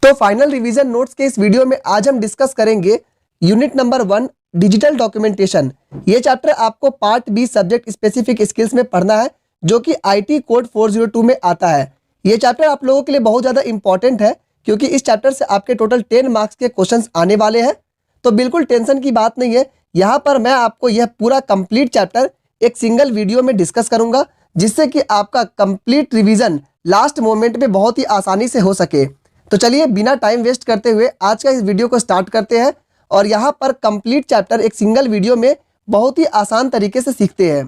तो final revision notes के इस वीडियो में आज हम डिस्कस करेंगे यूनिट नंबर 1 डिजिटल डॉक्यूमेंटेशन। ये चैप्टर आपको part be subject specific skills में पढ़ना है जो कि आईटी कोड 402 में आता है। ये चैप्टर आप लोगों के लिए बहुत ज़्यादा इंपॉर्टेंट है क्योंकि इस चैप्टर से आपके टोटल 10 मार्क्स के क्वेश्चंस आने वाले हैं। तो बिल्कुल टेंशन की बात नहीं है, यहाँ पर मैं आपको यह पूरा कंप्लीट चैप्टर एक सिंगल वीडियो में डिस्कस करूँगा जिससे कि आपका कंप्लीट रिविजन लास्ट मोमेंट में बहुत ही आसानी से हो सके। तो चलिए बिना टाइम वेस्ट करते हुए आज का इस वीडियो को स्टार्ट करते हैं और यहाँ पर कंप्लीट चैप्टर एक सिंगल वीडियो में बहुत ही आसान तरीके से सीखते हैं।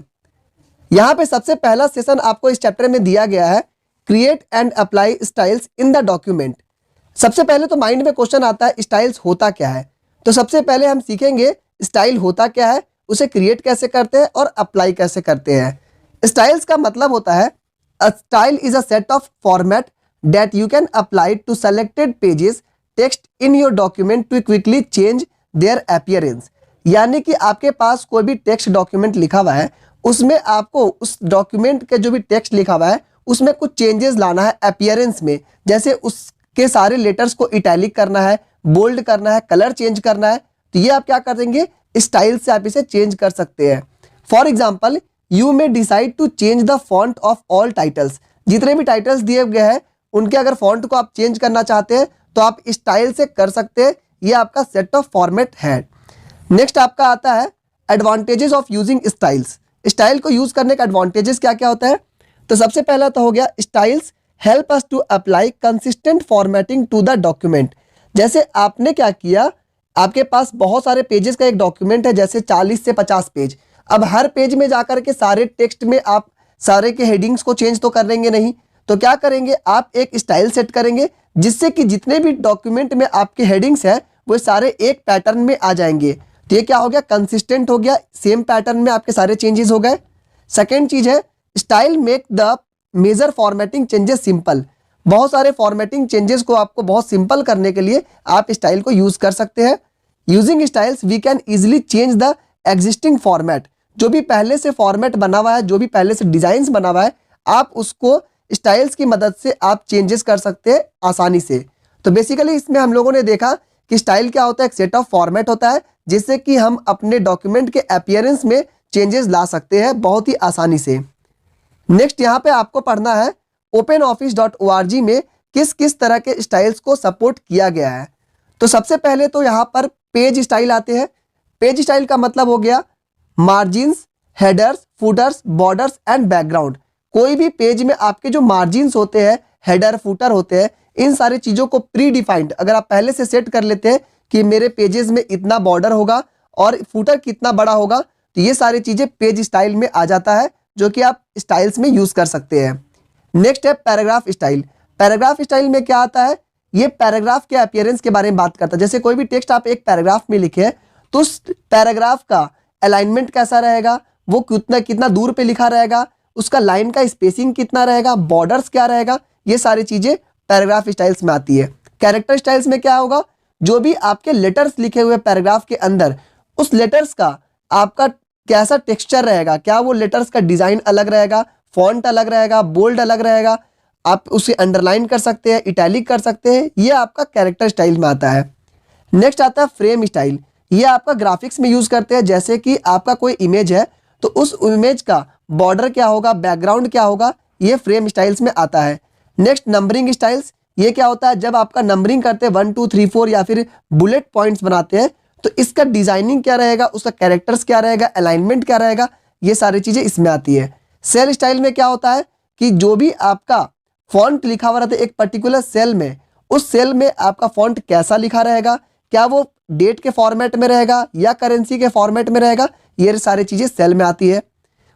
यहाँ पे सबसे पहला सेशन आपको इस चैप्टर में दिया गया है create and apply styles in the document. सबसे पहले तो माइंड में क्वेश्चन आता है स्टाइल्स होता क्या है। तो सबसे पहले हम सीखेंगे स्टाइल होता क्या है, उसे क्रिएट कैसे करते हैं और अप्लाई कैसे करते हैं। स्टाइल्स का मतलब होता है a style is a set of format that you can apply to selected pages text in your document to quickly change their appearance। यानी कि आपके पास कोई भी टेक्स्ट डॉक्यूमेंट लिखा हुआ है, उसमें आपको उस डॉक्यूमेंट के जो भी टेक्स्ट लिखा हुआ है उसमें कुछ चेंजेस लाना है अपीयरेंस में। जैसे उसके सारे लेटर्स को इटैलिक करना है, बोल्ड करना है, कलर चेंज करना है, तो ये आप क्या कर देंगे स्टाइल से आप इसे चेंज कर सकते हैं। For example you may decide to change the font of all titles. जितने भी टाइटल्स दिए गए हैं उनके अगर फॉन्ट को आप चेंज करना चाहते हैं तो आप स्टाइल से कर सकते हैं। ये आपका सेट ऑफ फॉर्मेट है। नेक्स्ट आपका आता है advantages of using styles. Style को यूज करने का एडवांटेजेस क्या क्या होता है। तो सबसे पहला तो हो गया styles help us to apply consistent formatting to the document. जैसे आपने क्या किया, आपके पास बहुत सारे पेजेस का एक डॉक्यूमेंट है, जैसे 40 से 50 पेज। अब हर पेज में जाकर के सारे टेक्स्ट में आप सारे के हेडिंग्स को चेंज तो कर लेंगे नहीं, तो क्या करेंगे आप एक स्टाइल सेट करेंगे जिससे कि जितने भी डॉक्यूमेंट में आपके हेडिंग्स है वो सारे एक पैटर्न में आ जाएंगे। तो ये क्या हो गया कंसिस्टेंट हो गया, सेम पैटर्न में आपके सारे चेंजेस हो गए। सेकेंड चीज है style make the major formatting changes simple. बहुत सारे फॉर्मेटिंग चेंजेस को आपको बहुत सिंपल करने के लिए आप स्टाइल को यूज कर सकते हैं। Using styles we can easily change the existing format. जो भी पहले से फॉर्मेट बना हुआ है, जो भी पहले से डिजाइन बना हुआ है, आप उसको स्टाइल्स की मदद से आप चेंजेस कर सकते हैं आसानी से। तो बेसिकली इसमें हम लोगों ने देखा कि स्टाइल क्या होता है, एक सेट ऑफ फॉर्मेट होता है जिससे कि हम अपने डॉक्यूमेंट के अपीयरेंस में चेंजेस ला सकते हैं बहुत ही आसानी से। नेक्स्ट यहाँ पे आपको पढ़ना है openoffice.org में किस किस तरह के स्टाइल्स को सपोर्ट किया गया है। तो सबसे पहले तो यहाँ पर पेज स्टाइल आते हैं। पेज स्टाइल का मतलब हो गया margins, headers, putters, borders and background. कोई भी पेज में आपके जो मार्जिन्स होते हैं, हेडर, फुटर होते हैं, इन सारी चीज़ों को प्री डिफाइंड अगर आप पहले से सेट कर लेते हैं कि मेरे पेजेस में इतना बॉर्डर होगा और फुटर कितना बड़ा होगा, तो ये सारी चीज़ें पेज स्टाइल में आ जाता है जो कि आप स्टाइल्स में यूज़ कर सकते हैं। नेक्स्ट है पैराग्राफ स्टाइल। पैराग्राफ स्टाइल में क्या आता है, ये पैराग्राफ के अपीयरेंस के बारे में बात करता है। जैसे कोई भी टेक्स्ट आप एक पैराग्राफ में लिखे तो उस पैराग्राफ का अलाइनमेंट कैसा रहेगा, वो कितना कितना दूर पे लिखा रहेगा, उसका लाइन का स्पेसिंग कितना रहेगा, बॉर्डर्स क्या रहेगा, ये सारी चीजें पैराग्राफ स्टाइल्स में आती है। कैरेक्टर स्टाइल्स में क्या होगा, जो भी आपके लेटर्स लिखे हुए पैराग्राफ के अंदर, उस लेटर्स का आपका कैसा टेक्सचर रहेगा, क्या वो लेटर्स का डिजाइन अलग रहेगा, फॉन्ट अलग रहेगा, बोल्ड अलग रहेगा, आप उसे अंडरलाइन कर सकते हैं, इटैलिक कर सकते हैं, ये आपका कैरेक्टर स्टाइल में आता है। नेक्स्ट आता है फ्रेम स्टाइल। ये आपका ग्राफिक्स में यूज करते हैं। जैसे कि आपका कोई इमेज है तो उस इमेज का बॉर्डर क्या होगा, बैकग्राउंड क्या होगा, ये फ्रेम स्टाइल्स में आता है। Next numbering styles. ये क्या होता है, जब आपका नंबरिंग करते हैं 1 2 3 4 या फिर बुलेट पॉइंट्स बनाते हैं तो इसका डिजाइनिंग क्या रहेगा, उसका कैरेक्टर्स क्या रहेगा, अलाइनमेंट क्या रहेगा, ये सारी चीजें इसमें आती है। सेल स्टाइल में क्या होता है कि जो भी आपका फॉन्ट लिखा हुआ रहता है एक पर्टिकुलर सेल में, उस सेल में आपका फॉन्ट कैसा लिखा रहेगा, क्या वो डेट के फॉर्मेट में रहेगा या करेंसी के फॉर्मेट में रहेगा, ये सारी चीजें सेल में आती है।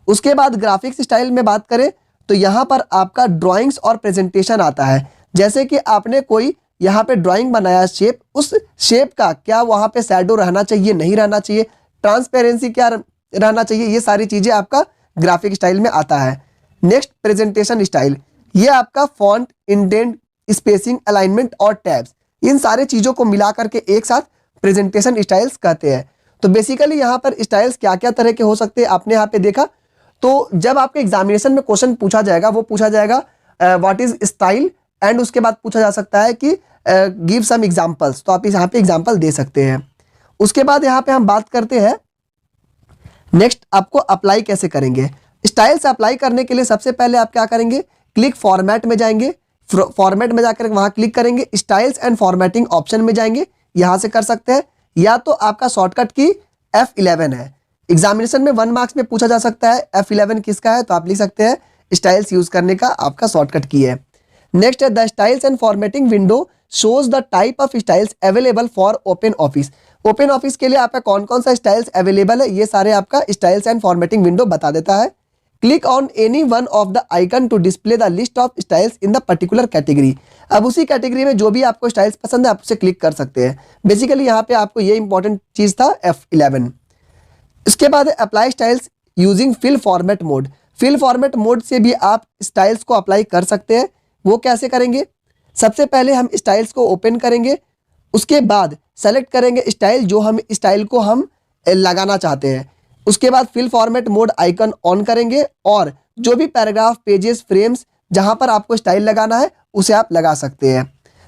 उसके बाद ग्राफिक्स स्टाइल में बात करें तो यहाँ पर आपका ड्राइंग्स और प्रेजेंटेशन आता है। जैसे कि आपने कोई यहाँ पे ड्राइंग बनाया शेप, उस शेप का क्या वहाँ पे शैडो रहना चाहिए, नहीं रहना चाहिए, ट्रांसपेरेंसी क्या रहना चाहिए, ये सारी चीज़ें आपका ग्राफिक स्टाइल में आता है। Next presentation style. ये आपका फॉन्ट, इंडेंट, स्पेसिंग, अलाइनमेंट और टैब्स, इन सारे चीज़ों को मिला करके एक साथ प्रेजेंटेशन स्टाइल्स कहते हैं। तो बेसिकली यहाँ पर स्टाइल्स क्या क्या तरह के हो सकते हैं आपने यहाँ पे देखा। तो जब आपके एग्जामिनेशन में क्वेश्चन पूछा जाएगा वो पूछा जाएगा व्हाट इज स्टाइल, एंड उसके बाद पूछा जा सकता है कि गिव सम एग्जांपल्स, तो आप यहाँ पे एग्जांपल दे सकते हैं। उसके बाद यहाँ पे हम बात करते हैं नेक्स्ट आपको अप्लाई कैसे करेंगे। स्टाइल से अप्लाई करने के लिए सबसे पहले आप क्या करेंगे, क्लिक फॉर्मेट में जाएंगे, फॉर्मेट में जाकर वहां क्लिक करेंगे, स्टाइल्स एंड फॉर्मेटिंग ऑप्शन में जाएंगे, यहां से कर सकते हैं। या तो आपका शॉर्टकट की F11 है, एग्जामिनेशन में 1 मार्क्स में पूछा जा सकता है F11 किसका है, तो आप लिख सकते हैं स्टाइल्स यूज करने का आपका शॉर्टकट की है। नेक्स्ट है the styles and formatting window shows the type of styles available for open office. Open office के लिए आपका कौन कौन सा स्टाइल्स अवेलेबल है, ये सारे आपका स्टाइल्स एंड फॉर्मेटिंग विंडो बता देता है। Click on any one of the icon to display the list of styles in the particular category. अब उसी कैटेगरी में जो भी आपको स्टाइल्स पसंद है आप उसे क्लिक कर सकते हैं। बेसिकली यहाँ पे आपको ये इंपॉर्टेंट चीज था F11। इसके बाद apply styles using fill format mode. Fill format mode से भी आप स्टाइल्स को अप्लाई कर सकते हैं। वो कैसे करेंगे, सबसे पहले हम स्टाइल्स को ओपन करेंगे, उसके बाद सेलेक्ट करेंगे स्टाइल जो हम स्टाइल को हम लगाना चाहते हैं। उसके बाद fill format mode icon on करेंगे और जो भी पैराग्राफ, पेजेस, फ्रेम्स जहां पर आपको स्टाइल लगाना है उसे आप लगा सकते हैं।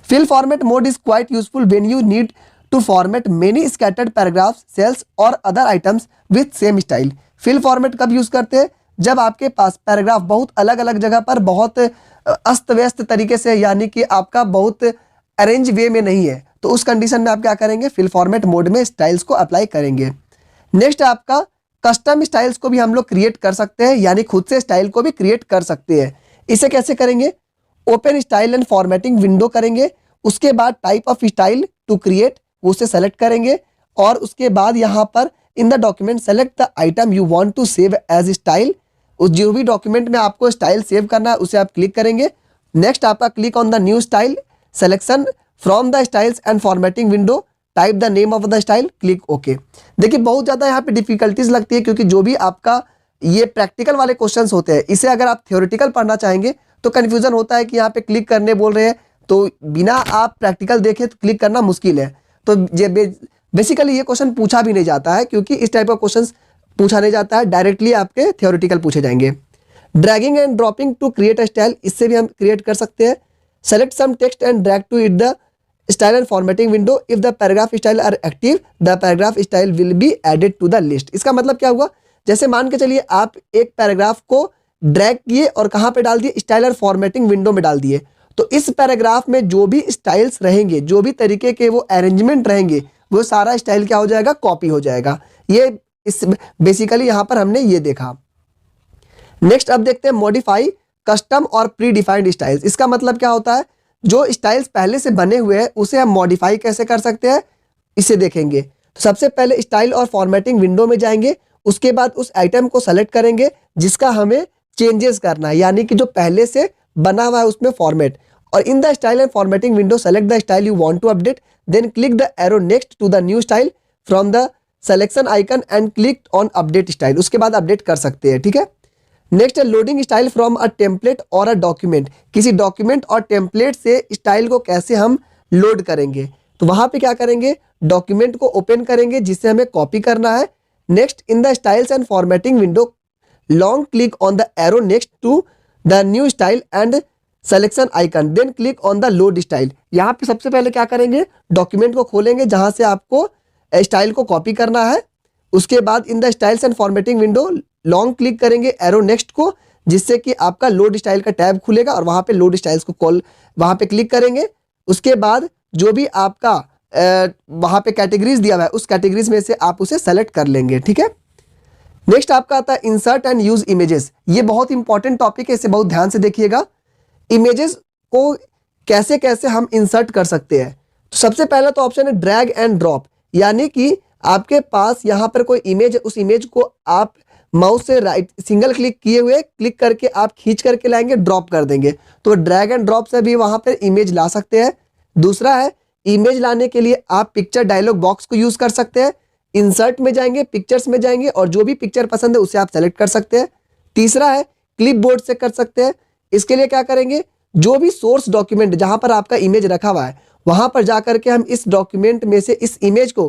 Fill format mode is quite useful when you need to format many scattered paragraphs, cells और other items with same style. Fill format कब यूज करते हैं, जब आपके पास पैराग्राफ बहुत अलग अलग जगह पर बहुत अस्त व्यस्त तरीके से, यानी कि आपका बहुत अरेंज वे में नहीं है, तो उस कंडीशन में आप क्या करेंगे, फिल फॉर्मेट मोड में स्टाइल्स को अप्लाई करेंगे। नेक्स्ट आपका कस्टम स्टाइल्स को भी हम लोग क्रिएट कर सकते हैं, यानी खुद से स्टाइल को भी क्रिएट कर सकते हैं। इसे कैसे करेंगे, open style and formatting window करेंगे, उसके बाद type of style to create उसे सेलेक्ट करेंगे और उसके बाद यहाँ पर in the document select the item you want to save as style. उस जो भी डॉक्यूमेंट में आपको स्टाइल सेव करना है उसे आप क्लिक करेंगे। नेक्स्ट आपका click on the new style selection from the styles and formatting window, type the name of the style, click okay. देखिए बहुत ज़्यादा यहाँ पे डिफिकल्टीज लगती है क्योंकि जो भी आपका ये प्रैक्टिकल वाले क्वेश्चंस होते हैं, इसे अगर आप थ्योरेटिकल पढ़ना चाहेंगे तो कन्फ्यूजन होता है कि यहाँ पे क्लिक करने बोल रहे हैं, तो बिना आप प्रैक्टिकल देखे तो क्लिक करना मुश्किल है। तो बेसिकली ये क्वेश्चन पूछा भी नहीं जाता है क्योंकि इस टाइप का क्वेश्चन पूछा नहीं जाता है, डायरेक्टली आपके थ्योरेटिकल पूछे जाएंगे। Dragging and dropping to create a style, इससे भी हम क्रिएट कर सकते हैं। Select some text and drag to it the style and formatting window, if the paragraph style are active the paragraph style will be added to the list. इसका मतलब क्या हुआ, जैसे मान के चलिए आप एक पैराग्राफ को ड्रैग किए और कहाँ पे डाल दिए, स्टाइल और फॉर्मेटिंग विंडो में डाल दिए, तो इस पैराग्राफ में जो भी स्टाइल्स रहेंगे, जो भी तरीके के वो अरेंजमेंट रहेंगे, वो सारा स्टाइल क्या हो जाएगा, कॉपी हो जाएगा। ये इस बेसिकली यहाँ पर हमने ये देखा। नेक्स्ट अब देखते हैं मॉडिफाई कस्टम और प्री डिफाइंड स्टाइल्स। इसका मतलब क्या होता है, जो स्टाइल्स पहले से बने हुए हैं उसे हम मॉडिफाई कैसे कर सकते हैं, इसे देखेंगे। तो सबसे पहले स्टाइल और फॉर्मेटिंग विंडो में जाएंगे, उसके बाद उस आइटम को सेलेक्ट करेंगे जिसका हमें चेंजेस करना है, यानी कि जो पहले से बना हुआ है उसमें फॉर्मेट, और in the style and formatting window select the style you want to update, then click the arrow next to the new style from the selection icon and click on update style. उसके बाद update कर सकते हैं, ठीक है। Next है loading style from a template और a document. किसी डॉक्यूमेंट और टेम्पलेट से स्टाइल को कैसे हम लोड करेंगे, तो वहां पे क्या करेंगे, डॉक्यूमेंट को ओपन करेंगे जिससे हमें कॉपी करना है। Next in the styles and formatting window long click on the arrow next to the new style and selection icon, then click on the load style. यहाँ पे सबसे पहले क्या करेंगे, डॉक्यूमेंट को खोलेंगे जहां से आपको स्टाइल को कॉपी करना है। उसके बाद इन the styles and formatting window long click करेंगे एरो नेक्स्ट को, जिससे कि आपका लोड स्टाइल का टैब खुलेगा और वहां पे लोड स्टाइल्स को कॉल वहां पे क्लिक करेंगे। उसके बाद जो भी आपका वहां पे कैटेगरीज दिया हुआ है उस कैटेगरीज में से आप उसे सेलेक्ट कर लेंगे, ठीक है। नेक्स्ट आपका आता है इंसर्ट एंड यूज इमेजेस। ये बहुत इंपॉर्टेंट टॉपिक है, इसे बहुत ध्यान से देखिएगा। इमेजेस को कैसे कैसे हम इंसर्ट कर सकते हैं, तो सबसे पहला तो ऑप्शन है ड्रैग एंड ड्रॉप, यानी कि आपके पास यहाँ पर कोई इमेज है, उस इमेज को आप माउस से राइट सिंगल क्लिक किए हुए क्लिक करके आप खींच करके लाएंगे, ड्रॉप कर देंगे, तो ड्रैग एंड ड्रॉप से भी वहां पर इमेज ला सकते हैं। दूसरा है इमेज लाने के लिए आप पिक्चर डायलॉग बॉक्स को यूज कर सकते हैं, इंसर्ट में जाएंगे, पिक्चर्स में जाएंगे और जो भी पिक्चर पसंद है उसे आप सेलेक्ट कर सकते हैं। तीसरा है क्लिप बोर्ड से कर सकते हैं। इसके लिए क्या करेंगे, जो भी सोर्स डॉक्यूमेंट जहां पर आपका इमेज रखा हुआ है वहां पर जाकर के हम इस डॉक्यूमेंट में से इस इमेज को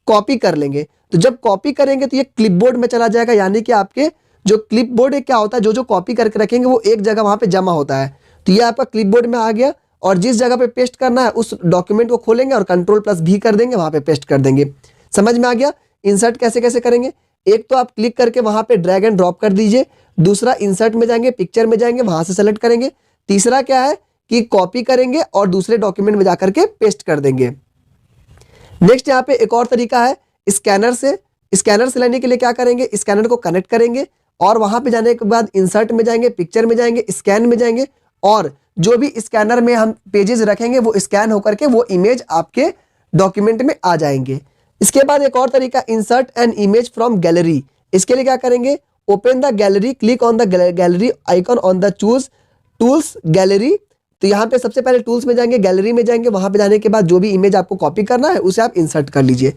कॉपी कर लेंगे। तो जब कॉपी करेंगे तो ये क्लिपबोर्ड में चला जाएगा, यानी कि आपके जो क्लिपबोर्ड है क्या होता है, जो जो कॉपी करके रखेंगे वो एक जगह वहां पे जमा होता है, तो ये आपका क्लिपबोर्ड में आ गया और जिस जगह पे पेस्ट करना है उस डॉक्यूमेंट को खोलेंगे और Ctrl+V कर देंगे, वहां पे पेस्ट कर देंगे। समझ में आ गया इंसर्ट कैसे कैसे करेंगे? एक तो आप क्लिक करके वहां पे ड्रैग एंड ड्रॉप कर दीजिए, दूसरा इंसर्ट में जाएंगे, पिक्चर में जाएंगे, वहां से सेलेक्ट करेंगे, तीसरा क्या है कि कॉपी करेंगे और दूसरे डॉक्यूमेंट में जाकर के पेस्ट कर देंगे। नेक्स्ट यहाँ पे एक और तरीका है स्कैनर से। स्कैनर से लेने के लिए क्या करेंगे, स्कैनर को कनेक्ट करेंगे और वहां पे जाने के बाद इंसर्ट में जाएंगे, पिक्चर में जाएंगे, स्कैन में जाएंगे और जो भी स्कैनर में हम पेजेस रखेंगे वो स्कैन होकर के वो इमेज आपके डॉक्यूमेंट में आ जाएंगे। इसके बाद एक और तरीका insert an image from gallery. इसके लिए क्या करेंगे, open the gallery, click on the gallery icon on the choose tools gallery. तो यहाँ पे सबसे पहले टूल्स में जाएंगे, गैलरी में जाएंगे, वहां पे जाने के बाद जो भी इमेज आपको कॉपी करना है उसे आप इंसर्ट कर लीजिए।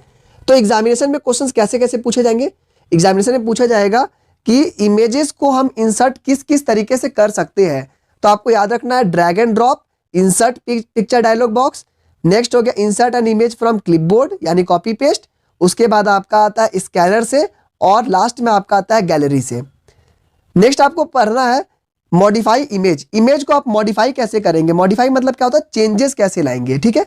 तो एग्जामिनेशन में क्वेश्चंस कैसे कैसे पूछे जाएंगे, एग्जामिनेशन में पूछा जाएगा कि इमेजेस को हम इंसर्ट किस किस तरीके से कर सकते हैं। तो आपको याद रखना है drag and drop, insert picture dialog box, next हो गया insert an image from clipboard यानी कॉपी पेस्ट, उसके बाद आपका आता है स्कैनर से और लास्ट में आपका आता है गैलरी से। नेक्स्ट आपको पढ़ना है मॉडिफाई इमेज। इमेज को आप मॉडिफाई कैसे करेंगे, मॉडिफाई मतलब क्या होता है, चेंजेस कैसे लाएंगे। ठीक है,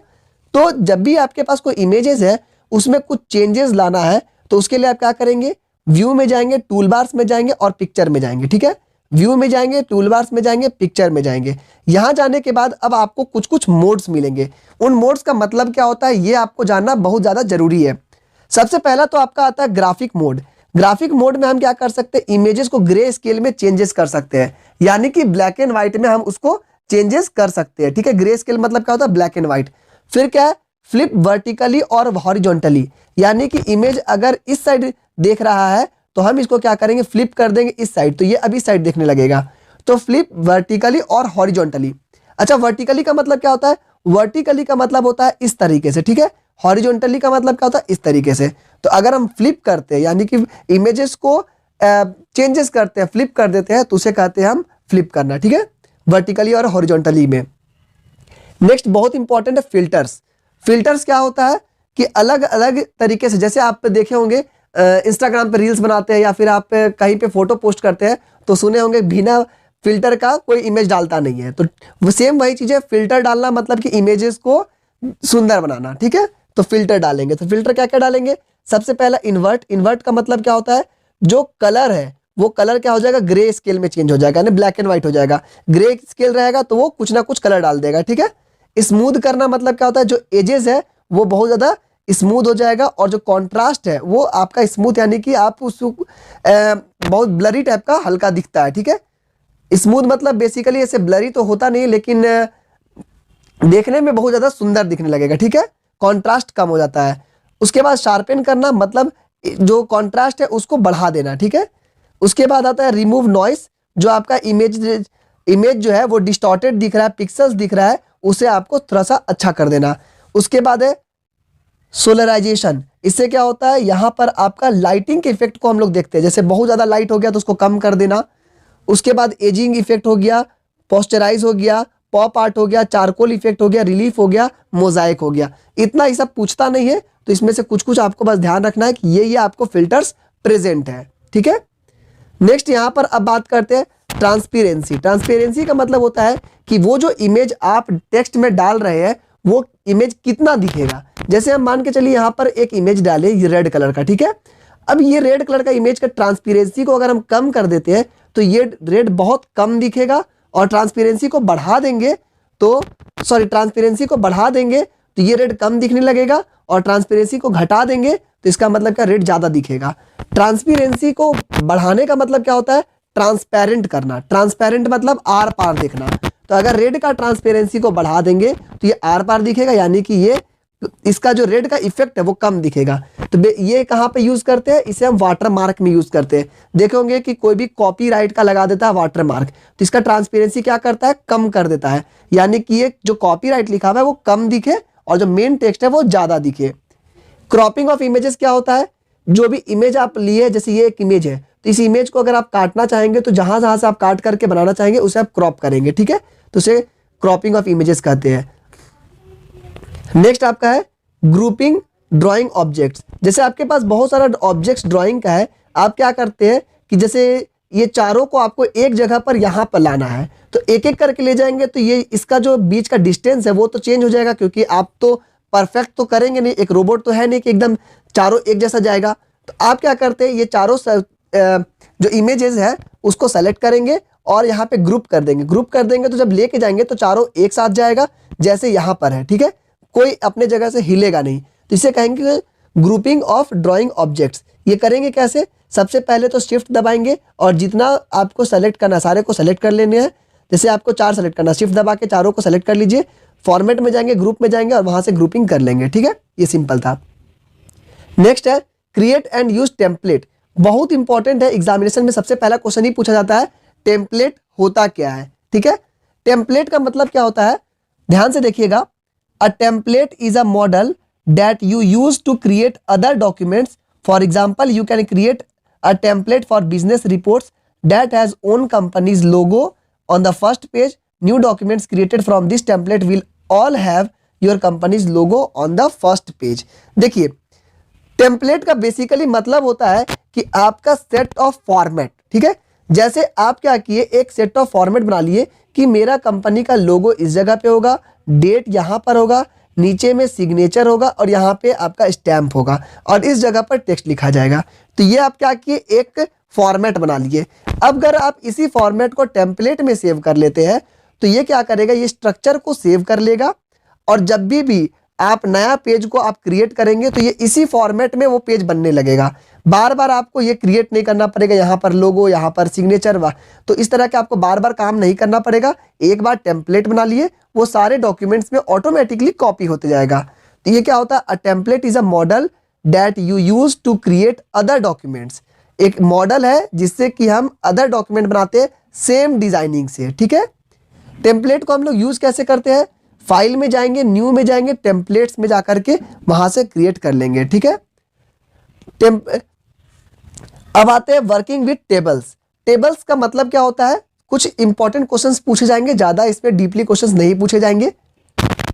तो जब भी आपके पास कोई इमेजेस है उसमें कुछ चेंजेस लाना है तो उसके लिए आप क्या करेंगे, व्यू में जाएंगे, टूल बार्स में जाएंगे और पिक्चर में जाएंगे। ठीक है, व्यू में जाएंगे, टूल बार्स में जाएंगे, पिक्चर में जाएंगे। यहां जाने के बाद अब आपको कुछ कुछ मोड्स मिलेंगे। उन मोड्स का मतलब क्या होता है ये आपको जानना बहुत ज्यादा जरूरी है। सबसे पहला तो आपका आता है ग्राफिक मोड। ग्राफिक मोड में हम क्या कर सकते हैं, इमेजेस को ग्रे स्केल में चेंजेस कर सकते हैं, यानी कि ब्लैक एंड व्हाइट में हम उसको चेंजेस कर सकते हैं। ठीक है, ग्रे स्केल मतलब क्या होता है, ब्लैक एंड व्हाइट। फिर क्या है, फ्लिप वर्टिकली और हॉरिजॉन्टली, यानी कि इमेज अगर इस साइड देख रहा है तो हम इसको क्या करेंगे, फ्लिप कर देंगे इस साइड, तो ये अभी साइड देखने लगेगा। तो फ्लिप वर्टिकली और हॉरिजॉन्टली। अच्छा, वर्टिकली का मतलब क्या होता है, वर्टिकली का मतलब होता है इस तरीके से। ठीक है, हॉरिजॉन्टली का मतलब क्या होता है, इस तरीके से। तो अगर हम फ्लिप करते हैं यानी कि इमेजेस को चेंजेस करते हैं, फ्लिप कर देते हैं, तो उसे कहते हैं हम फ्लिप करना। ठीक है, वर्टिकली और हॉरिजॉन्टली में। नेक्स्ट बहुत इंपॉर्टेंट है फिल्टर्स। फिल्टर्स क्या होता है कि अलग अलग तरीके से, जैसे आप देखे होंगे इंस्टाग्राम पे रील्स बनाते हैं या फिर आप कहीं पे फोटो पोस्ट करते हैं तो सुने होंगे बिना फिल्टर का कोई इमेज डालता नहीं है। तो वो सेम वही चीज है, फिल्टर डालना मतलब कि इमेजेस को सुंदर बनाना। ठीक है, तो फिल्टर डालेंगे। तो फिल्टर क्या क्या डालेंगे, सबसे पहला इन्वर्ट। इन्वर्ट का मतलब क्या होता है, जो कलर है वो कलर क्या हो जाएगा, ग्रे स्केल में चेंज हो जाएगा, यानी ब्लैक एंड व्हाइट हो जाएगा। ग्रे स्केल रहेगा तो वो कुछ ना कुछ कलर डाल देगा। ठीक है, स्मूथ करना मतलब क्या होता है, जो एजेस है वो बहुत ज्यादा स्मूथ हो जाएगा और जो कॉन्ट्रास्ट है वो आपका स्मूथ, यानी कि आप उसको बहुत ब्लरी टाइप का हल्का दिखता है। ठीक है, स्मूथ मतलब बेसिकली ऐसे ब्लरी तो होता नहीं लेकिन देखने में बहुत ज्यादा सुंदर दिखने लगेगा। ठीक है, कॉन्ट्रास्ट कम हो जाता है। उसके बाद शार्पन करना मतलब जो कॉन्ट्रास्ट है उसको बढ़ा देना। ठीक है, उसके बाद आता है रिमूव नॉइस, जो आपका इमेज जो है वो डिस्टॉर्टेड दिख रहा है, पिक्सल्स दिख रहा है, उसे आपको थोड़ा सा अच्छा कर देना। उसके बाद है सोलराइजेशन। इससे क्या होता है, यहां पर आपका लाइटिंग के इफेक्ट को हम लोग देखते हैं, जैसे बहुत ज्यादा लाइट हो गया तो उसको कम कर देना। उसके बाद एजिंग इफेक्ट हो गया, पोस्चराइज हो गया, पॉप आर्ट हो गया, चारकोल इफेक्ट हो गया, रिलीफ हो गया, मोजाइक हो गया। इतना ही सब पूछता नहीं है, तो इसमें से कुछ कुछ आपको बस ध्यान रखना है कि ये आपको फिल्टर्स प्रेजेंट है। ठीक है, नेक्स्ट यहां पर अब बात करते हैं ट्रांसपेरेंसी। ट्रांसपेरेंसी का मतलब होता है कि वो जो इमेज आप टेक्स्ट में डाल रहे हैं वो इमेज कितना दिखेगा। जैसे हम मान के चलिए यहां पर एक इमेज डाले ये रेड कलर का। ठीक है, अब ये रेड कलर का इमेज का ट्रांसपेरेंसी को अगर हम कम कर देते हैं तो ये रेड बहुत कम दिखेगा, और ट्रांसपेरेंसी को बढ़ा देंगे तो ट्रांसपेरेंसी को बढ़ा देंगे तो ये रेड कम दिखने लगेगा, और ट्रांसपेरेंसी को घटा देंगे तो इसका मतलब क्या, रेड ज्यादा दिखेगा। ट्रांसपेरेंसी को बढ़ाने का मतलब क्या होता है, ट्रांसपेरेंट करना। ट्रांसपेरेंट मतलब आर पार देखना। तो अगर रेड का ट्रांसपेरेंसी को बढ़ा देंगे तो ये आर पार दिखेगा, यानी कि ये इसका जो रेड का इफेक्ट है वो कम दिखेगा। तो ये कहां पे यूज करते हैं, इसे हम वाटर मार्क में यूज करते हैं। देखेंगे कि कोई भी कॉपीराइट का लगा देता है वाटर मार्क, तो इसका ट्रांसपेरेंसी क्या करता है, कम कर देता है, यानी कि ये जो कॉपीराइट लिखा हुआ है वो कम दिखे और जो मेन टेक्स्ट है वो ज्यादा दिखे। क्रॉपिंग ऑफ इमेजेस क्या होता है, जो भी इमेज आप लिए, जैसे ये एक इमेज है तो इस इमेज को अगर आप काटना चाहेंगे तो जहां जहां से आप काट करके बनाना चाहेंगे उसे आप क्रॉप करेंगे। ठीक है, तो उसे क्रॉपिंग ऑफ इमेजेस कहते हैं। नेक्स्ट आपका है ग्रुपिंग ड्राइंग ऑब्जेक्ट्स। जैसे आपके पास बहुत सारा ऑब्जेक्ट्स ड्राइंग का है, आप क्या करते हैं कि जैसे ये चारों को आपको एक जगह पर यहां पर लाना है, तो एक एक करके ले जाएंगे तो ये इसका जो बीच का डिस्टेंस है वो तो चेंज हो जाएगा, क्योंकि आप तो परफेक्ट तो करेंगे नहीं, एक रोबोट तो है नहीं कि एकदम चारों एक जैसा जाएगा। तो आप क्या करते हैं, ये चारों जो इमेजेस है उसको सेलेक्ट करेंगे और यहाँ पे ग्रुप कर देंगे। ग्रुप कर देंगे तो जब लेके जाएंगे तो चारों एक साथ जाएगा, जैसे यहाँ पर है, ठीक है, कोई अपने जगह से हिलेगा नहीं। तो इसे कहेंगे ग्रुपिंग ऑफ ड्राइंग ऑब्जेक्ट्स। ये करेंगे कैसे, सबसे पहले तो शिफ्ट दबाएंगे और जितना आपको सेलेक्ट करना सारे को सेलेक्ट कर लेने हैं। जैसे आपको 4 सेलेक्ट करना, शिफ्ट दबा के चारों को सेलेक्ट कर लीजिए, फॉर्मेट में जाएंगे, ग्रुप में जाएंगे और वहां से ग्रुपिंग कर लेंगे, ठीक है, ये सिंपल था। नेक्स्ट है क्रिएट एंड यूज टेम्पलेट। बहुत इंपॉर्टेंट है, एग्जामिनेशन में सबसे पहला क्वेश्चन ही पूछा जाता है टेम्पलेट होता क्या है, ठीक है। टेम्पलेट का मतलब क्या होता है, ध्यान से देखिएगा। A template is a model that you use to create other documents. For example, you can create a template for business reports that has own company's logo on the first page. New documents created from this template will all have your company's logo on the first page. देखिए, template का basically मतलब होता है कि आपका set of format, ठीक है। जैसे आप क्या किए, एक सेट ऑफ फॉर्मेट बना लिए कि मेरा कंपनी का लोगो इस जगह पे होगा, डेट यहाँ पर होगा, नीचे में सिग्नेचर होगा और यहाँ पे आपका स्टैम्प होगा और इस जगह पर टेक्स्ट लिखा जाएगा। तो ये आप क्या किए, एक फॉर्मेट बना लिए। अब अगर आप इसी फॉर्मेट को टेम्पलेट में सेव कर लेते हैं तो ये क्या करेगा, ये स्ट्रक्चर को सेव कर लेगा और जब भी आप नया पेज को आप क्रिएट करेंगे तो ये इसी फॉर्मेट में वो पेज बनने लगेगा। बार बार आपको ये क्रिएट नहीं करना पड़ेगा, यहाँ पर लोगो, यहाँ पर सिग्नेचर, तो इस तरह के आपको बार बार काम नहीं करना पड़ेगा। एक बार टेम्पलेट बना लिए, वो सारे डॉक्यूमेंट्स में ऑटोमेटिकली कॉपी होते जाएगा। तो ये क्या होता है, a template is a model that you use to create other documents. एक मॉडल है जिससे कि हम अदर डॉक्यूमेंट बनाते हैं सेम डिजाइनिंग से, ठीक है। टेम्पलेट को हम लोग यूज कैसे करते हैं, फाइल में जाएंगे, न्यू में जाएंगे, टेम्पलेट्स में जाकर के वहां से क्रिएट कर लेंगे, ठीक है। अब आते हैं वर्किंग विद टेबल्स। टेबल्स का मतलब क्या होता है, कुछ इंपॉर्टेंट क्वेश्चंस पूछे जाएंगे, ज्यादा इसमें डीपली क्वेश्चंस नहीं पूछे जाएंगे।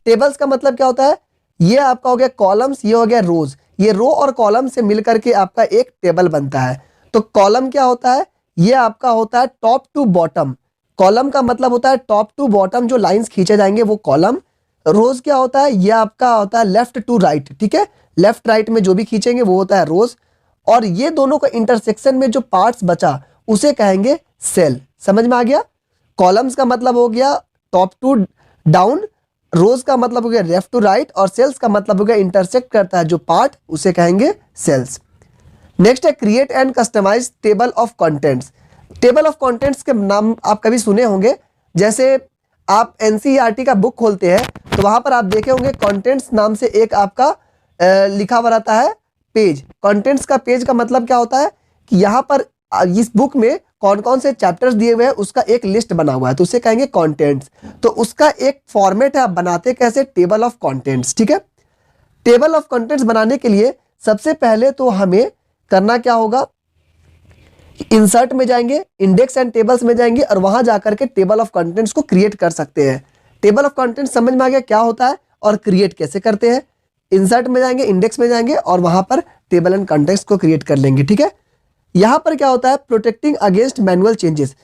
टेबल्स का मतलब क्या होता है, ये आपका हो गया कॉलम्स, ये हो गया रोज। ये रो और कॉलम से मिलकर के आपका एक टेबल बनता है। तो कॉलम क्या होता है, ये आपका होता है टॉप टू बॉटम। कॉलम का मतलब होता है टॉप टू बॉटम जो लाइंस खींचे जाएंगे वो कॉलम। रोज क्या होता है, ये आपका होता है लेफ्ट टू राइट, ठीक है, लेफ्ट राइट में जो भी खींचेंगे वो होता है रोज। और ये दोनों का इंटरसेक्शन में जो पार्ट्स बचा उसे कहेंगे सेल। समझ में आ गया। कॉलम्स का मतलब हो गया टॉप टू डाउन, रोज का मतलब हो गया लेफ्ट टू राइट और सेल्स का मतलब हो गया इंटरसेक्ट करता है जो पार्ट, उसे कहेंगे सेल्स। नेक्स्ट है create and customize table of contents. Table of contents के नाम आप कभी सुने होंगे, जैसे आप एनसीईआरटी का बुक खोलते हैं तो वहां पर आप देखे होंगे कंटेंट्स नाम से एक आपका लिखा हुआ रहता है पेज। कंटेंट्स का पेज का मतलब क्या होता है कि यहाँ पर इस बुक में कौन कौन से चैप्टर्स दिए हुए हैं उसका एक लिस्ट बना हुआ है, तो उसे कहेंगे कंटेंट्स। तो उसका एक फॉर्मेट है, आप बनाते कैसे, टेबल ऑफ कंटेंट्स, ठीक है। टेबल ऑफ कंटेंट्स बनाने के लिए सबसे पहले तो हमें करना क्या होगा, इंसर्ट में जाएंगे, इंडेक्स एंड टेबल्स में जाएंगे और वहां जाकर के टेबल ऑफ कंटेंट्स को क्रिएट कर सकते हैं। टेबल ऑफ कंटेंट्स समझ में आ गया क्या होता है और क्रिएट कैसे करते हैं। इंसर्ट में जाएंगे, इंडेक्स में जाएंगे और वहां पर टेबल एंड कंटेंट्स को क्रिएट कर लेंगे, ठीक है। यहां पर क्या होता है, प्रोटेक्टिंग अगेंस्ट मैनुअल चेंजेस।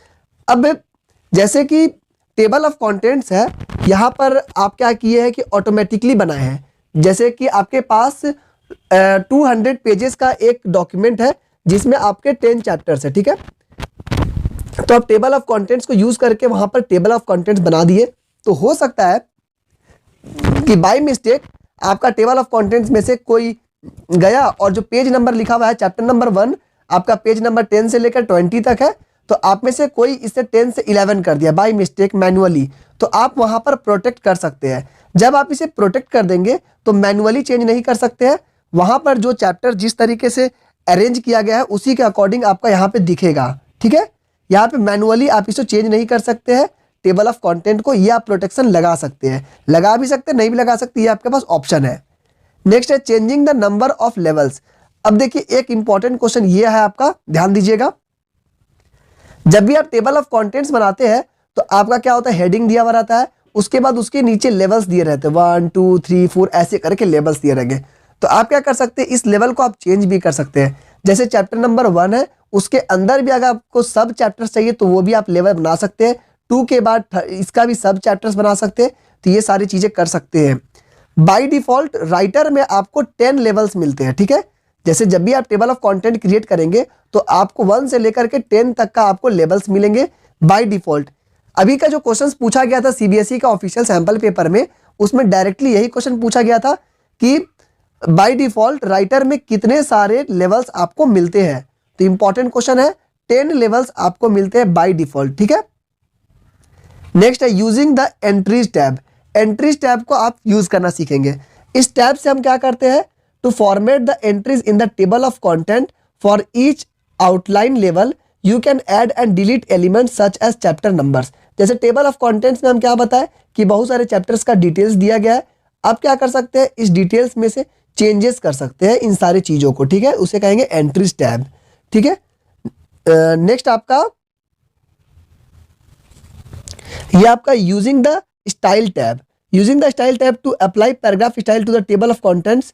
अब जैसे कि टेबल ऑफ कंटेंट्स है, यहां पर आप क्या किए हैं कि ऑटोमेटिकली बनाए हैं। जैसे कि आपके पास 200 पेजेस का एक डॉक्यूमेंट है जिसमें आपके 10 चैप्टर्स है, ठीक है। तो आप टेबल ऑफ कंटेंट्स को यूज करके वहां पर टेबल ऑफ कंटेंट्स बना दिए। तो हो सकता है कि बाय मिस्टेक आपका टेबल ऑफ कंटेंट्स में से कोई गया और जो पेज नंबर लिखा हुआ है चैप्टर नंबर 1 आपका पेज नंबर 10 से लेकर 20 तक है, तो आप में से कोई इसे 10 से 11 कर दिया बाय मिस्टेक मैनुअली, तो आप वहां पर प्रोटेक्ट कर सकते हैं। जब आप इसे प्रोटेक्ट कर देंगे तो मैनुअली चेंज नहीं कर सकते हैं, वहां पर जो चैप्टर जिस तरीके से अरेंज किया गया है उसी के अकॉर्डिंग आपका यहाँ पे दिखेगा, ठीक है। यहाँ पे मैनुअली आप इसे चेंज नहीं कर सकते हैं टेबल ऑफ कंटेंट को, ये आप प्रोटेक्शन लगा सकते हैं, लगा भी सकते हैं, नहीं भी लगा सकते, ये आपके पास ऑप्शन है। नेक्स्ट है changing the number of levels. अब देखिए एक इंपॉर्टेंट क्वेश्चन ये है आपका, ध्यान दीजिएगा। जब भी आप टेबल ऑफ कंटेंट्स बनाते हैं तो आपका क्या होता है, हेडिंग दिया हुआ रहता है, उसके बाद उसके नीचे लेवल्स दिए रहते हैं, 1 2 3 4 ऐसे करके लेवल्स दिए रहेंगे। तो आप क्या कर सकते हैं, इस लेवल को आप चेंज भी कर सकते हैं। जैसे चैप्टर नंबर 1 है, उसके अंदर भी अगर आपको सब चैप्टर्स चाहिए तो वो भी आप लेवल बना सकते हैं। 2 के बाद इसका भी सब चैप्टर्स बना सकते हैं। तो ये सारी चीज़ें कर सकते हैं। बाय डिफॉल्ट राइटर में आपको 10 लेवल्स मिलते हैं, ठीक है। जैसे जब भी आप टेबल ऑफ कंटेंट क्रिएट करेंगे तो आपको 1 से लेकर के 10 तक का आपको लेवल्स मिलेंगे बाय डिफॉल्ट। अभी का जो क्वेश्चंस पूछा गया था सीबीएसई का ऑफिशियल सैंपल पेपर में, उसमें डायरेक्टली यही क्वेश्चन पूछा गया था कि बाय डिफॉल्ट राइटर में कितने सारे लेवल्स आपको मिलते हैं। तो इंपॉर्टेंट क्वेश्चन है, 10 लेवल्स आपको मिलते हैं बाय डिफॉल्ट, ठीक है। नेक्स्ट है using the entries tab. Entries tab को आप यूज करना सीखेंगे। इस टैब से हम क्या करते हैं, to format the entries in the table of content for each outline level you can add and delete elements such as chapter numbers. जैसे टेबल ऑफ कंटेंट्स में हम क्या बताएं कि बहुत सारे चैप्टर्स का डिटेल्स दिया गया है। आप क्या कर सकते हैं, इस डिटेल्स में से चेंजेस कर सकते हैं इन सारी चीज़ों को, ठीक है। उसे कहेंगे एंट्रीज टैब, ठीक है। नेक्स्ट आपका ये आपका using the style tab. Using the style tab to apply paragraph style to the table of contents.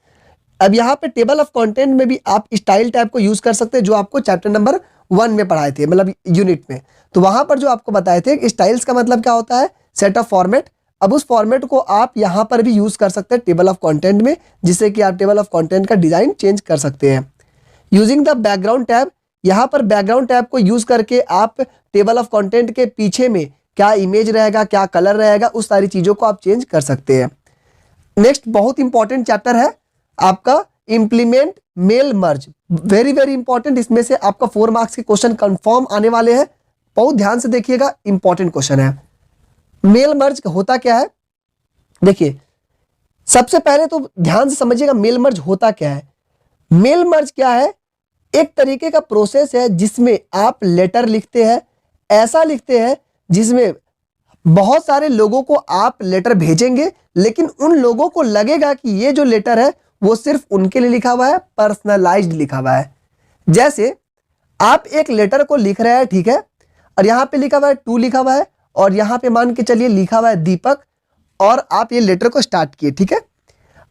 अब यहाँ पे टेबल ऑफ कंटेंट में भी आप स्टाइल टैब को यूज कर सकते हैं, जो आपको चैप्टर नंबर 1 में पढ़ाए थे, मतलब यूनिट में। तो वहां पर जो आपको बताए थे स्टाइल्स का मतलब क्या होता है, सेट ऑफ फॉर्मेट। अब उस फॉर्मेट को आप यहाँ पर भी यूज कर सकते हैं टेबल ऑफ कंटेंट में, जिससे कि आप टेबल ऑफ कंटेंट का डिजाइन चेंज कर सकते हैं। यूजिंग द बैकग्राउंड टैब, यहाँ पर बैकग्राउंड टैब को यूज करके आप टेबल ऑफ कंटेंट के पीछे में क्या इमेज रहेगा, क्या कलर रहेगा, उस सारी चीजों को आप चेंज कर सकते हैं। नेक्स्ट बहुत इंपॉर्टेंट चैप्टर है आपका implement mail merge. Very very important, इसमें से आपका 4 मार्क्स के क्वेश्चन कंफर्म आने वाले हैं। बहुत ध्यान से देखिएगा, इंपॉर्टेंट क्वेश्चन है। मेल मर्ज होता क्या है, देखिए सबसे पहले तो ध्यान से समझिएगा मेल मर्ज होता क्या है। मेल मर्ज क्या है, एक तरीके का प्रोसेस है जिसमें आप लेटर लिखते हैं, ऐसा लिखते हैं जिसमें बहुत सारे लोगों को आप लेटर भेजेंगे, लेकिन उन लोगों को लगेगा कि ये जो लेटर है वो सिर्फ उनके लिए लिखा हुआ है, पर्सनलाइज्ड लिखा हुआ है। जैसे आप एक लेटर को लिख रहे हैं, ठीक है, और यहाँ पे लिखा हुआ है टू लिखा हुआ है, और यहाँ पे मान के चलिए लिखा हुआ है दीपक, और आप ये लेटर को स्टार्ट किए, ठीक है।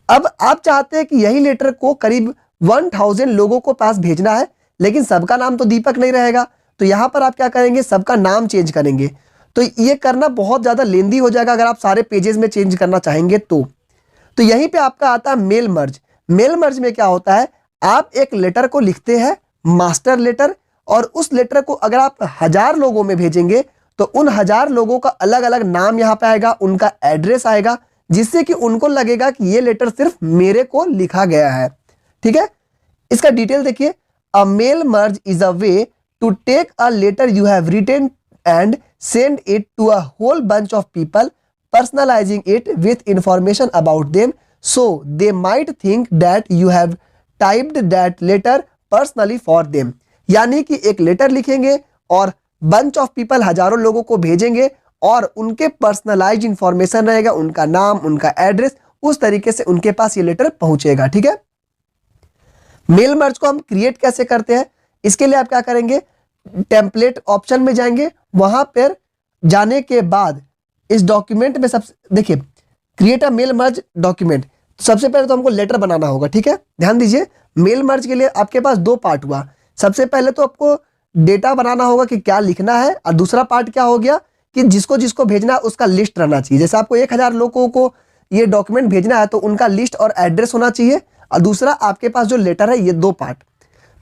अब आप चाहते हैं कि यही लेटर को करीब 1000 लोगों को पास भेजना है, लेकिन सबका नाम तो दीपक नहीं रहेगा। तो यहाँ पर आप क्या करेंगे, सबका नाम चेंज करेंगे। तो ये करना बहुत ज़्यादा लेंदी हो जाएगा अगर आप सारे पेजेस में चेंज करना चाहेंगे तो यहीं पे आपका आता है मेल मर्ज। मेल मर्ज में क्या होता है, आप एक लेटर को लिखते हैं मास्टर लेटर, और उस लेटर को अगर आप 1000 लोगों में भेजेंगे तो उन 1000 लोगों का अलग अलग नाम यहाँ पे आएगा, उनका एड्रेस आएगा, जिससे कि उनको लगेगा कि ये लेटर सिर्फ मेरे को लिखा गया है, ठीक है। इसका डिटेल देखिए, a mail merge is a way to take a letter you have written and send it to a whole bunch of people, personalizing it with information about them, so they might think that you have typed that letter personally for them। यानी कि एक letter लिखेंगे और bunch of people हजारों लोगों को भेजेंगे, और उनके पर्सनलाइज्ड इंफॉर्मेशन रहेगा, उनका नाम, उनका एड्रेस, उस तरीके से उनके पास ये लेटर पहुंचेगा, ठीक है। मेल मर्ज को हम क्रिएट कैसे करते हैं, इसके लिए आप क्या करेंगे, टेम्पलेट ऑप्शन में जाएंगे, वहां पर जाने के बाद इस डॉक्यूमेंट में सबसे देखिए create a mail merge document. सबसे पहले तो हमको लेटर बनाना होगा, ठीक है। ध्यान दीजिए, मेल मर्ज के लिए आपके पास 2 पार्ट हुआ। सबसे पहले तो आपको डेटा बनाना होगा कि क्या लिखना है, और दूसरा पार्ट क्या हो गया कि जिसको जिसको भेजना है उसका लिस्ट रहना चाहिए। जैसे आपको 1000 लोगों को ये डॉक्यूमेंट भेजना है तो उनका लिस्ट और एड्रेस होना चाहिए, और दूसरा आपके पास जो लेटर है, ये 2 पार्ट।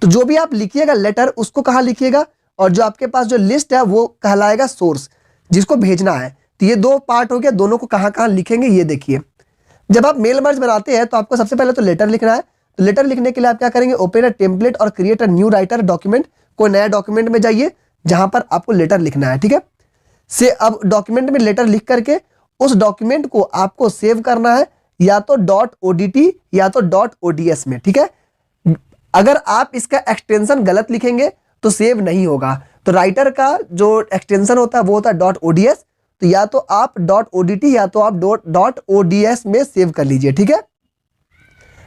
तो जो भी आप लिखिएगा लेटर, उसको कहाँ लिखिएगा, और जो आपके पास जो लिस्ट है वो कहलाएगा सोर्स, जिसको भेजना है। तो ये 2 पार्ट हो गया, दोनों को कहाँ कहाँ लिखेंगे ये देखिए। जब आप मेल मर्ज बनाते हैं तो आपको सबसे पहले तो लेटर लिखना है। तो लेटर लिखने के लिए आप क्या करेंगे, ओपन अ टेम्पलेट और create a new writer document. कोई नया डॉक्यूमेंट में जाइए जहां पर आपको लेटर लिखना है, ठीक है। से अब डॉक्यूमेंट में लेटर लिख करके उस डॉक्यूमेंट को आपको सेव करना है, या तो .odt या तो .ods में, ठीक है। अगर आप इसका एक्सटेंशन गलत लिखेंगे तो सेव नहीं होगा। तो राइटर का जो एक्सटेंशन होता है वो होता है .ods, तो या तो आप .odt या तो आप .ods में सेव कर लीजिए, ठीक है।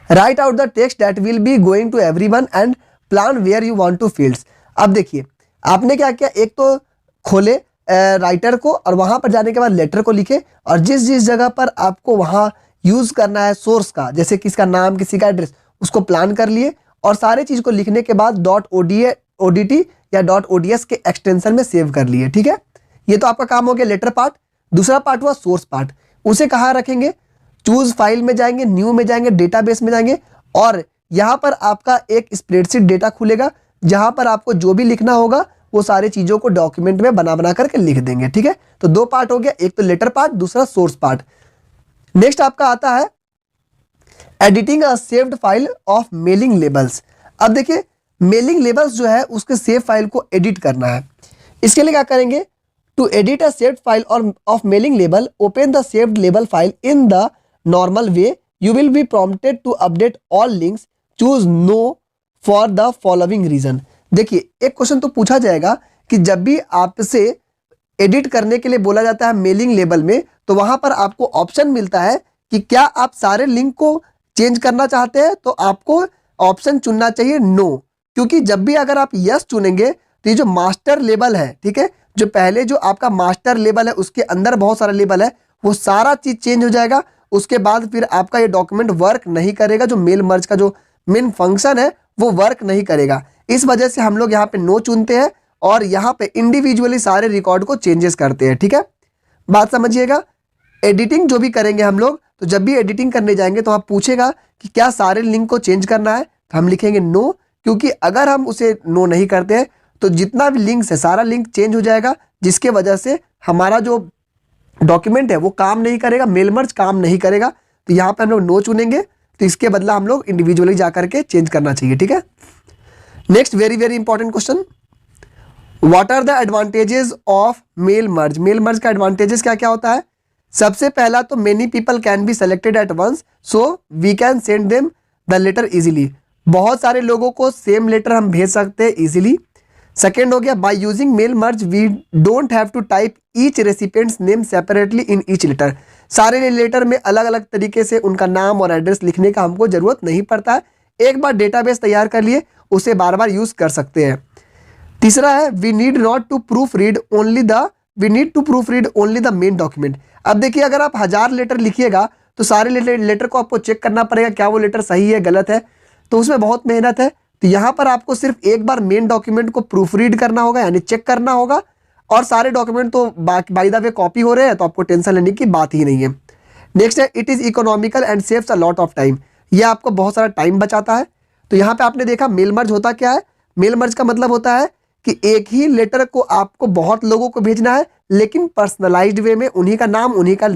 Write out the text that will be going to everyone and plan where you want to fields. अब देखिए आपने क्या किया, एक तो खोले राइटर को, और वहां पर जाने के बाद लेटर को लिखे, और जिस जिस जगह पर आपको वहां यूज करना है सोर्स का, जैसे किसका नाम, किसी का एड्रेस, उसको प्लान कर लिए, और सारे चीज को लिखने के बाद .odt या .ods के एक्सटेंशन में सेव कर लिए, ठीक है। ये तो आपका काम हो गया लेटर पार्ट। दूसरा पार्ट हुआ सोर्स पार्ट, उसे कहाँ रखेंगे, चूज फाइल में जाएंगे, न्यू में जाएंगे, डेटाबेस में जाएंगे और यहां पर आपका एक स्प्रेडशीट डेटा खुलेगा जहां पर आपको जो भी लिखना होगा वो सारी चीजों को डॉक्यूमेंट में बना बना करके लिख देंगे। ठीक है, तो दो पार्ट हो गया, एक तो लेटर पार्ट, दूसरा सोर्स पार्ट। नेक्स्ट आपका आता है editing a saved file of mailing labels. अब देखिए मेलिंग लेबल्स जो है उसके सेव फाइल को एडिट करना है। इसके लिए क्या करेंगे, to edit a saved file of mailing label open the saved label file in the normal way, you will be prompted to update all links, choose no for the following reason. देखिए एक question तो पूछा जाएगा कि जब भी आपसे edit करने के लिए बोला जाता है मेलिंग लेबल में, तो वहां पर आपको ऑप्शन मिलता है कि क्या आप सारे लिंक को चेंज करना चाहते हैं, तो आपको ऑप्शन चुनना चाहिए नो, क्योंकि जब भी अगर आप यस चुनेंगे तो ये जो मास्टर लेबल है, ठीक है, जो पहले जो आपका मास्टर लेबल है उसके अंदर बहुत सारा लेबल है, वो सारा चीज चेंज हो जाएगा। उसके बाद फिर आपका ये डॉक्यूमेंट वर्क नहीं करेगा, जो मेल मर्ज का जो मेन फंक्शन है वो वर्क नहीं करेगा। इस वजह से हम लोग यहाँ पे नो चुनते हैं और यहाँ पे इंडिविजुअली सारे रिकॉर्ड को चेंजेस करते हैं। ठीक है, बात समझिएगा। एडिटिंग जो भी करेंगे हम लोग, तो जब भी एडिटिंग करने जाएंगे तो आप पूछेगा कि क्या सारे लिंक को चेंज करना है, तो हम लिखेंगे नो, क्योंकि अगर हम उसे नो नहीं करते हैं तो जितना भी लिंक्स है सारा लिंक चेंज हो जाएगा, जिसके वजह से हमारा जो डॉक्यूमेंट है वो काम नहीं करेगा, मेल मर्ज काम नहीं करेगा। तो यहाँ पे हम लोग नो चुनेंगे, तो इसके बदला हम लोग इंडिविजुअली जा करके चेंज करना चाहिए। ठीक है, next very very important question, what are the advantages of mail merge. Mail merge का एडवांटेजेस क्या क्या होता है। सबसे पहला तो many people can be selected at once, so we can send them the letter easily. बहुत सारे लोगों को सेम लेटर हम भेज सकते हैं इजीली। सेकेंड हो गया by using mail merge we don't have to type each recipients name separately in each letter. सारे लेटर में अलग अलग तरीके से उनका नाम और एड्रेस लिखने का हमको जरूरत नहीं पड़ता है। एक बार डेटाबेस तैयार कर लिए उसे बार बार यूज कर सकते हैं। तीसरा है we need not to proof read only the main document. अब देखिए अगर आप 1000 लेटर लिखिएगा तो सारे लेटर को आपको चेक करना पड़ेगा क्या वो लेटर सही है गलत है, तो उसमें बहुत मेहनत है। तो यहाँ पर आपको सिर्फ एक बार मेन डॉक्यूमेंट को प्रूफ रीड करना होगा, यानी चेक करना होगा, और सारे डॉक्यूमेंट तो बाय द वे कॉपी हो रहे हैं, तो आपको टेंशन लेने की बात ही नहीं है। नेक्स्ट है it is economical and saves a lot of time. ये आपको बहुत सारा टाइम बचाता है। तो यहाँ पे आपने देखा मेल मर्ज होता क्या है। मेल मर्ज का मतलब होता है कि एक ही लेटर को आपको बहुत लोगों को भेजना है, लेकिन पर्सनलाइज्ड वे में, उन्हीं का नाम उन्हीं का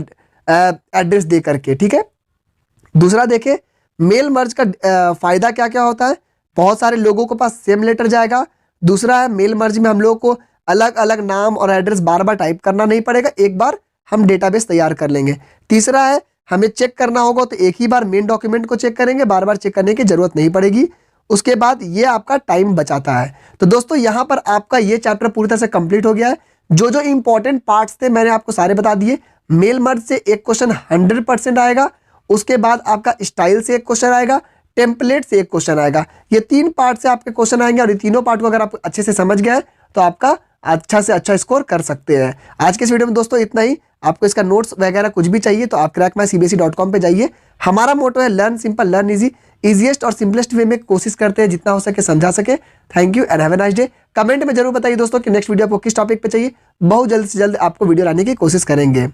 एड्रेस दे करके। ठीक है, दूसरा देखे मेल मर्ज का फायदा क्या क्या होता है। बहुत सारे लोगों के पास सेम लेटर जाएगा। दूसरा है मेल मर्ज में हम लोगों को अलग अलग नाम और एड्रेस बार बार टाइप करना नहीं पड़ेगा, एक बार हम डेटाबेस तैयार कर लेंगे। तीसरा है हमें चेक करना होगा तो एक ही बार मेन डॉक्यूमेंट को चेक करेंगे, बार बार चेक करने की जरूरत नहीं पड़ेगी। उसके बाद ये आपका टाइम बचाता है। तो दोस्तों यहाँ पर आपका ये चैप्टर पूरी तरह से कंप्लीट हो गया है। जो जो इंपॉर्टेंट पार्ट्स थे मैंने आपको सारे बता दिए। मेल मर्ज से एक क्वेश्चन 100% आएगा, उसके बाद आपका स्टाइल से एक क्वेश्चन आएगा, टेम्पलेट से एक क्वेश्चन आएगा। ये 3 पार्ट से आपके क्वेश्चन आएंगे और ये तीनों पार्ट को अगर आप अच्छे से समझ गए तो आपका अच्छा से अच्छा स्कोर कर सकते हैं। आज के इस वीडियो में दोस्तों इतना ही। आपको इसका नोट्स वगैरह कुछ भी चाहिए तो आप crackmycbse.com पे जाइए। हमारा मोटो है learn simple learn easy, easiest और सिंपलेस्ट वे में कोशिश करते हैं जितना हो सके समझा सके। Thank you and have a nice day. Comment में जरूर बताइए दोस्तों कि नेक्स्ट वीडियो आपको किस टॉपिक पे चाहिए। बहुत जल्द से जल्द आपको वीडियो लाने की कोशिश करेंगे।